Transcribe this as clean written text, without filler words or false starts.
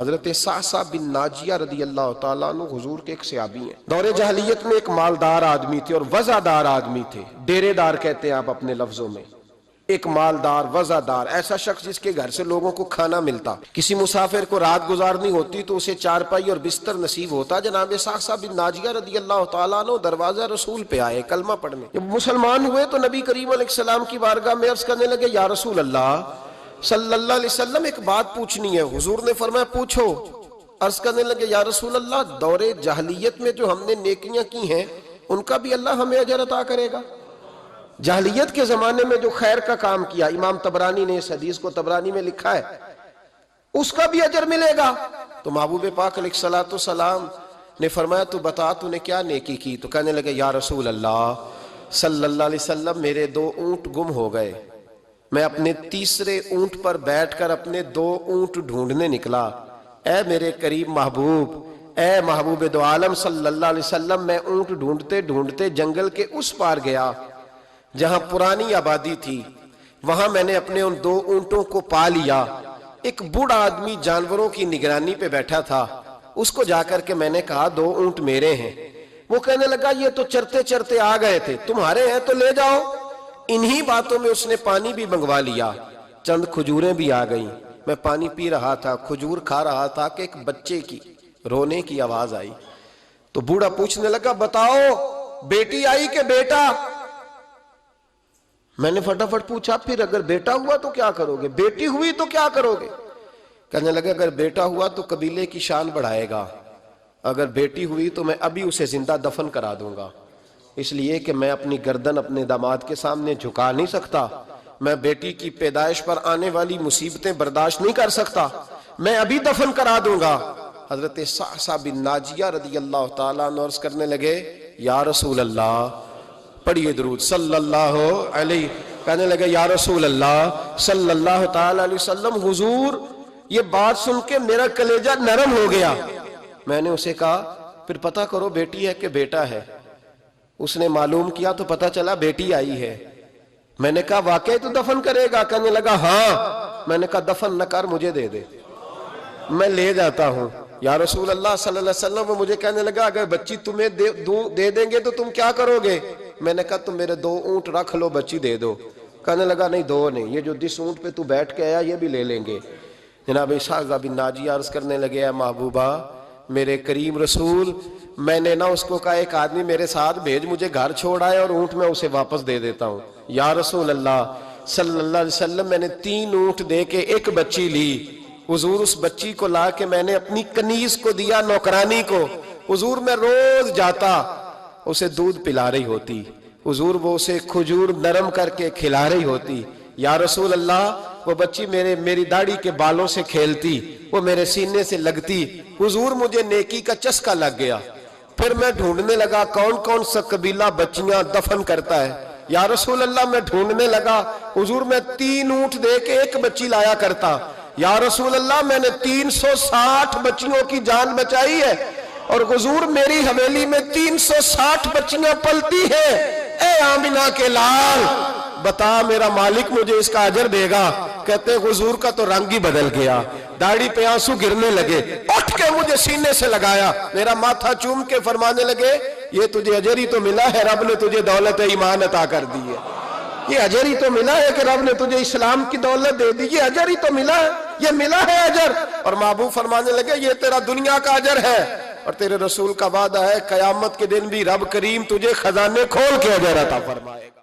حضرت سعصع بن ناجیہ رضی اللہ تعالیٰ عنہ حضور کے ایک صحابی ہیں۔ دور جاہلیت میں ایک مالدار آدمی تھے اور وزادار آدمی تھے، ڈیرے دار کہتے ہیں آپ اپنے لفظوں میں۔ ایک مالدار وزادار، ایسا شخص جس کے گھر سے لوگوں کو کھانا ملتا، کسی مسافر کو رات گزارنی ہوتی تو اسے چارپائی اور بستر نصیب ہوتا۔ جناب سعصع بن ناجیہ رضی اللہ تعالیٰ عنہ دروازہ رسول پہ آئے کلمہ پڑھنے۔ جب مسلمان ہوئے تو نبی کریم علیہ السلام کی بارگاہ میں عرض کرنے لگے، یا رسول اللہ صلی اللہ علیہ وسلم ایک بات پوچھنی ہے۔ حضور نے فرمایا پوچھو۔ عرض کرنے لگے، یا رسول اللہ دور جاہلیت میں جو ہم نے نیکیاں کی ہیں ان کا بھی اللہ ہمیں اجر عطا کرے گا؟ جاہلیت کے زمانے میں جو خیر کا کام کیا، امام طبرانی نے اس حدیث کو طبرانی میں لکھا ہے، اس کا بھی اجر ملے گا؟ تو محبوب پاک علیہ الصلوۃ والسلام نے فرمایا تو بتا تو نے کیا نیکی کی؟ تو کہنے لگے، یا رسول اللہ صلی اللہ علیہ وسلم میرے 2 اونٹ گم ہو گئے، میں اپنے تیسرے اونٹ پر بیٹھ کر اپنے 2 اونٹ ڈھونڈنے نکلا۔ اے میرے قریب محبوب، اے محبوب دو عالم صلی اللہ علیہ وسلم، میں اونٹ ڈھونڈتے ڈھونڈتے جنگل کے اس پار گیا جہاں پرانی آبادی تھی، وہاں میں نے اپنے ان 2 اونٹوں کو پا لیا۔ ایک بوڑھا آدمی جانوروں کی نگرانی پہ بیٹھا تھا، اس کو جا کر کے میں نے کہا 2 اونٹ میرے ہیں۔ وہ کہنے لگا یہ تو چرتے چرتے آ گئے تھے، تمہارے ہیں تو لے جاؤ۔ انہی باتوں میں اس نے پانی بھی منگوا لیا، چند کھجوریں بھی آ گئیں۔ میں پانی پی رہا تھا، کھجور کھا رہا تھا کہ ایک بچے کی رونے کی آواز آئی۔ تو بوڑھا پوچھنے لگا، بتاؤ بیٹی آئی کہ بیٹا؟ میں نے فٹافٹ پوچھا، پھر اگر بیٹا ہوا تو کیا کرو گے؟ بیٹی ہوئی تو کیا کرو گے؟ کہنے لگا اگر بیٹا ہوا تو قبیلے کی شان بڑھائے گا، اگر بیٹی ہوئی تو میں ابھی اسے زندہ دفن کرا دوں گا، اس لیے کہ میں اپنی گردن اپنے داماد کے سامنے جھکا نہیں سکتا، میں بیٹی کی پیدائش پر آنے والی مصیبتیں برداشت نہیں کر سکتا، میں ابھی دفن کرا دوں گا۔ حضرت سعصع بن ناجیہ رضی اللہ تعالیٰ عنہ عرض کرنے لگے، یا رسول اللہ، پڑھیے درود صلی اللہ علیہ، کہنے لگے یا رسول اللہ صلی اللہ تعالیٰ علیہ وسلم، حضور یہ بات سن کے میرا کلیجہ نرم ہو گیا۔ میں نے اسے کہا پھر پتہ کرو بیٹی ہے کہ بیٹا ہے۔ اس نے معلوم کیا تو پتہ چلا بیٹی آئی ہے۔ میں نے کہا واقعی تو دفن کرے گا؟ کہنے لگا ہاں۔ میں نے کہا دفن نہ کر، مجھے دے دے، میں لے جاتا ہوں۔ یا رسول اللہ صلی اللہ علیہ وسلم، وہ مجھے کہنے لگا اگر بچی تمہیں دے دیں گے تو تم کیا کرو گے؟ میں نے کہا تم میرے 2 اونٹ رکھ لو، بچی دے دو۔ کہنے لگا نہیں 2 نہیں، یہ جو جس اونٹ پہ تو بیٹھ کے آیا یہ بھی لے لیں گے۔ جناب سعصع بن ناجیہ عرض کرنے لگے، اے محبوبہ میرے کریم رسول، میں نے نہ اس کو کہا ایک آدمی میرے ساتھ بھیج، مجھے گھر چھوڑ آئے اور اونٹ میں اسے واپس دے دیتا ہوں۔ یا رسول اللہ صلی اللہ علیہ وسلم، میں نے 3 اونٹ دے کے ایک بچی لی۔ حضور اس بچی کو لا کے میں نے اپنی کنیز کو دیا، نوکرانی کو۔ حضور میں روز جاتا، اسے دودھ پلا رہی ہوتی، حضور وہ اسے کھجور نرم کر کے کھلا رہی ہوتی۔ یا رسول اللہ وہ بچی میری داڑھی کے بالوں سے کھیلتی، وہ میرے سینے سے لگتی۔ حضور مجھے نیکی کا چسکا لگ گیا۔ پھر میں ڈھونڈنے لگا کون کون سا قبیلہ بچیاں دفن کرتا ہے۔ یا رسول اللہ میں ڈھونڈنے لگا، حضور میں 3 اونٹ دے کے ایک بچی لایا کرتا۔ یا رسول اللہ میں نے 360 بچیوں کی جان بچائی ہے، اور حضور میری حویلی میں 360 بچیاں پلتی ہیں۔ اے آمنہ کے لال، بتا میرا مالک مجھے اس کا اجر دے گا؟ کہتے حضور کا تو رنگ ہی بدل گیا، داڑھی پہ آنسو گرنے لگے، اٹھ کے مجھے سینے سے لگایا، میرا ماتھا چوم کے فرمانے لگے یہ تجھے اجر ہی تو ملا ہے، رب نے تجھے دولت ایمان عطا کر دی ہے۔ یہ اجر ہی تو ملا ہے کہ رب نے تجھے اسلام کی دولت دے دی، یہ اجر ہی تو ملا ہے، یہ ملا ہے اجر۔ اور محبوب فرمانے لگے یہ تیرا دنیا کا اجر ہے، اور تیرے رسول کا وعدہ ہے قیامت کے دن بھی رب کریم تجھے خزانے کھول کے اجر عطا فرمائے گا۔